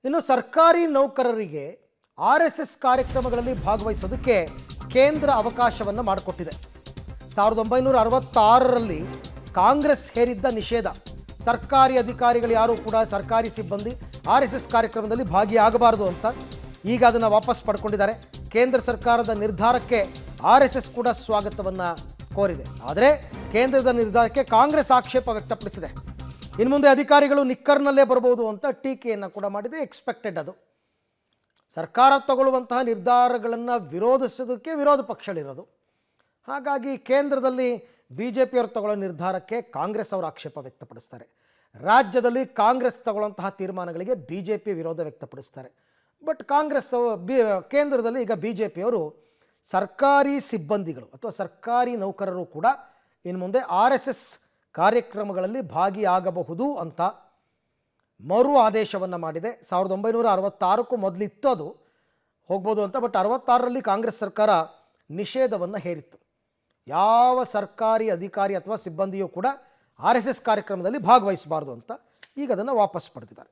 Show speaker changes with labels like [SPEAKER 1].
[SPEAKER 1] ಇನ್ನು ಸರ್ಕಾರಿ ನೌಕರರಿಗೆ RSS ಕಾರ್ಯಕ್ರಮಗಳಲ್ಲಿ ಭಾಗವಹಿಸೋದಕ್ಕೆ ಕೇಂದ್ರ ಅವಕಾಶವನ್ನು ಮಾಡಿಕೊಟ್ಟಿದೆ. 1966ರಲ್ಲಿ ಕಾಂಗ್ರೆಸ್ ಹೇರಿದ್ದ ನಿಷೇಧ, ಸರ್ಕಾರಿ ಅಧಿಕಾರಿಗಳು ಯಾರು ಕೂಡ ಸರ್ಕಾರಿ ಸಿಬ್ಬಂದಿ RSS ಕಾರ್ಯಕ್ರಮದಲ್ಲಿ ಭಾಗಿಯಾಗಬಾರದು ಅಂತ ಈಗ ಅದನ್ನು ವಾಪಸ್ ಪಡ್ಕೊಂಡಿದ್ದಾರೆ. ಕೇಂದ್ರ ಸರ್ಕಾರದ ನಿರ್ಧಾರಕ್ಕೆ RSS ಕೂಡ ಸ್ವಾಗತವನ್ನು ಕೋರಿದೆ. ಆದರೆ ಕೇಂದ್ರದ ನಿರ್ಧಾರಕ್ಕೆ ಕಾಂಗ್ರೆಸ್ ಆಕ್ಷೇಪ ವ್ಯಕ್ತಪಡಿಸಿದೆ. ಇನ್ನು ಮುಂದೆ ಅಧಿಕಾರಿಗಳು ನಿಕ್ಕರ್ನಲ್ಲೇ ಬರಬಹುದು ಅಂತ ಟೀಕೆಯನ್ನು ಕೂಡ ಮಾಡಿದೆ. ಎಕ್ಸ್ಪೆಕ್ಟೆಡ್ ಅದು. ಸರ್ಕಾರ ತಗೊಳ್ಳುವಂತಹ ನಿರ್ಧಾರಗಳನ್ನು ವಿರೋಧಿಸೋದಕ್ಕೆ ವಿರೋಧ ಪಕ್ಷಗಳಿರೋದು. ಹಾಗಾಗಿ ಕೇಂದ್ರದಲ್ಲಿ BJP ಅವರು ತಗೊಳ್ಳೋ ನಿರ್ಧಾರಕ್ಕೆ ಕಾಂಗ್ರೆಸ್ ಅವರು ಆಕ್ಷೇಪ ವ್ಯಕ್ತಪಡಿಸ್ತಾರೆ. ರಾಜ್ಯದಲ್ಲಿ ಕಾಂಗ್ರೆಸ್ ತಗೊಳ್ಳುವಂತಹ ತೀರ್ಮಾನಗಳಿಗೆ BJP ವಿರೋಧ ವ್ಯಕ್ತಪಡಿಸ್ತಾರೆ. ಬಟ್ ಕಾಂಗ್ರೆಸ್ ಕೇಂದ್ರದಲ್ಲಿ ಈಗ BJP ಅವರು ಸರ್ಕಾರಿ ಸಿಬ್ಬಂದಿಗಳು ಅಥವಾ ಸರ್ಕಾರಿ ನೌಕರರು ಕೂಡ ಇನ್ನು ಮುಂದೆ RSS ಕಾರ್ಯಕ್ರಮಗಳಲ್ಲಿ ಭಾಗಿಯಾಗಬಹುದು ಅಂತ ಮರು ಆದೇಶವನ್ನು ಮಾಡಿದೆ. 1966ಕ್ಕೂ ಮೊದಲಿತ್ತು ಅದು ಹೋಗ್ಬೋದು ಅಂತ. ಬಟ್ 66ರಲ್ಲಿ ಕಾಂಗ್ರೆಸ್ ಸರ್ಕಾರ ನಿಷೇಧವನ್ನು ಹೇರಿತ್ತು. ಯಾವ ಸರ್ಕಾರಿ ಅಧಿಕಾರಿ ಅಥವಾ ಸಿಬ್ಬಂದಿಯೂ ಕೂಡ RSS ಕಾರ್ಯಕ್ರಮದಲ್ಲಿ ಭಾಗವಹಿಸಬಾರ್ದು ಅಂತ. ಈಗ ಅದನ್ನು ವಾಪಸ್ ಪಡೆದಿದ್ದಾರೆ.